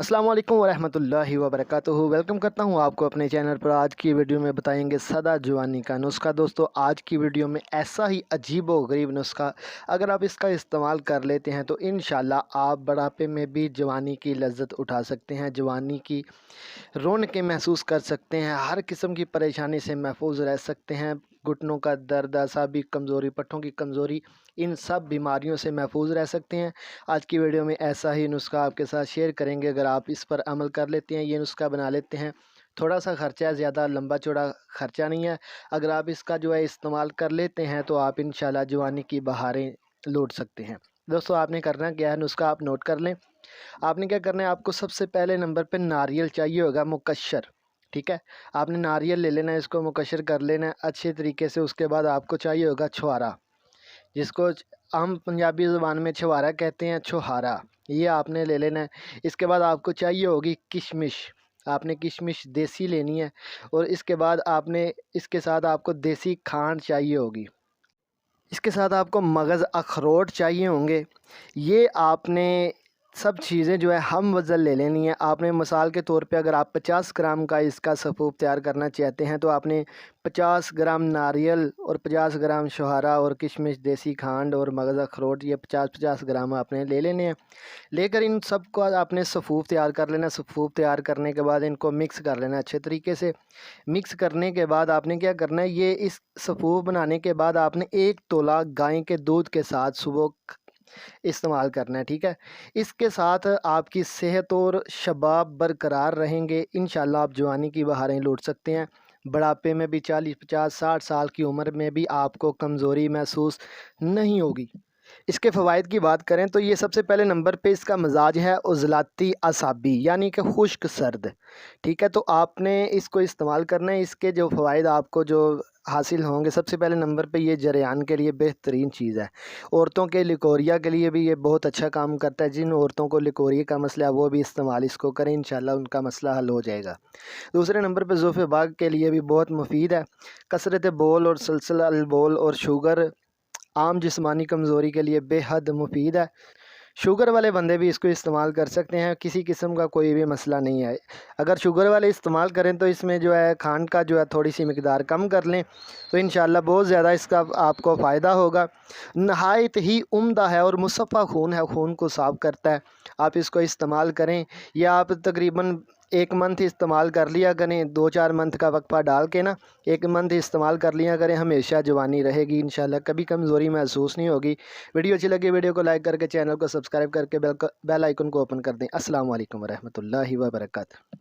अस्सलाम वालेकुम वरहमतुल्लाहि वबरकातुहू। वेलकम करता हूँ आपको अपने चैनल पर। आज की वीडियो में बताएंगे सादा जवानी का नुस्खा। दोस्तों, आज की वीडियो में ऐसा ही अजीब व गरीब नुस्खा, अगर आप इसका इस्तेमाल कर लेते हैं तो इंशाल्लाह आप बुढ़ापे में भी जवानी की लज्जत उठा सकते हैं, जवानी की रौनकें महसूस कर सकते हैं, हर किस्म की परेशानी से महफूज रह सकते हैं। घुटनों का दर्द, असाबी कमज़ोरी, पट्ठों की कमज़ोरी, इन सब बीमारियों से महफूज रह सकते हैं। आज की वीडियो में ऐसा ही नुस्खा आपके साथ शेयर करेंगे। अगर आप इस पर अमल कर लेते हैं, ये नुस्खा बना लेते हैं, थोड़ा सा खर्चा है, ज़्यादा लंबा चौड़ा खर्चा नहीं है। अगर आप इसका इस्तेमाल कर लेते हैं तो आप इंशाल्लाह जवानी की बहारें लूट सकते हैं। दोस्तों, आपने करना क्या है, नुस्खा आप नोट कर लें। आपने क्या करना है, आपको सबसे पहले नंबर पे नारियल चाहिए होगा, मुकश्शर। ठीक है, आपने नारियल ले लेना है, इसको मुकश्शर कर लेना है अच्छे तरीके से। उसके बाद आपको चाहिए होगा छुहारा, जिसको हम पंजाबी ज़ुबान में छुहारा कहते हैं, छुहारा, ये आपने ले लेना है। इसके बाद आपको चाहिए होगी किशमिश, आपने किशमिश देसी लेनी है। और इसके बाद आपने इसके साथ आपको देसी खांड चाहिए होगी। इसके साथ आपको मगज़ अखरोट चाहिए होंगे। ये आपने सब चीज़ें हम वज़न ले लेनी है। आपने मिसाल के तौर पे अगर आप 50 ग्राम का इसका सफ़ूफ तैयार करना चाहते हैं तो आपने 50 ग्राम नारियल और 50 ग्राम छुहारा और किशमिश, देसी खांड और मगज़ अखरोट, ये 50-50 ग्राम आपने ले लेने हैं। लेकर इन सब को आपने सफ़ूफ तैयार कर लेना। सफ़ूफ तैयार करने के बाद इनको मिक्स कर लेना अच्छे तरीके से। मिक्स करने के बाद आपने क्या करना है, ये इस सफ़ूफ बनाने के बाद आपने 1 तोला गाय के दूध के साथ सुबह इस्तेमाल करना है। ठीक है, इसके साथ आपकी सेहत और शबाब बरकरार रहेंगे। इंशाल्लाह आप जवानी की बहारें लूट सकते हैं। बुढ़ापे में भी 40, 50, 60 साल की उम्र में भी आपको कमज़ोरी महसूस नहीं होगी। इसके फ़वाइद की बात करें तो ये सबसे पहले नंबर पे इसका मिज़ाज है उज़लाती असाबी, यानी कि खुश्क सर्द। ठीक है, तो आपने इसको इस्तेमाल करना है। इसके जो फ़वाइद आपको जो हासिल होंगे, सबसे पहले नंबर पे ये जरेयान के लिए बेहतरीन चीज़ है। औरतों के लिकोरिया के लिए भी ये बहुत अच्छा काम करता है। जिन औरतों को लिकोरिया का मसला है वो भी इस्तेमाल इसको करें, इंशाल्लाह उनका मसला हल हो जाएगा। दूसरे नंबर पे ज़ुफ़ बाग के लिए भी बहुत मुफीद है। कसरत बोल और सलसल बोल और शुगर, आम जिस्मानी कमज़ोरी के लिए बेहद मुफीद है। शुगर वाले बंदे भी इसको इस्तेमाल कर सकते हैं, किसी किस्म का कोई भी मसला नहीं है। अगर शुगर वाले इस्तेमाल करें तो इसमें खांड का थोड़ी सी मिकदार कम कर लें तो इंशाल्लाह बहुत ज़्यादा इसका आपको फ़ायदा होगा। नहायत ही उम्दा है और मुसफ़्फ़ा खून है, खून को साफ़ करता है। आप इसको इस्तेमाल करें, या आप तकरीबन 1 मंथ इस्तेमाल कर लिया करें, 2-4 मंथ का वक्फा डाल के ना 1 मंथ इस्तेमाल कर लिया करें, हमेशा जवानी रहेगी इंशाल्लाह, कभी कमज़ोरी महसूस नहीं होगी। वीडियो अच्छी लगी, वीडियो को लाइक करके चैनल को सब्सक्राइब करके बेल आइकन को ओपन कर दें। अस्सलाम वालेकुम वरहमतुल्लाहि वबरकातुहू।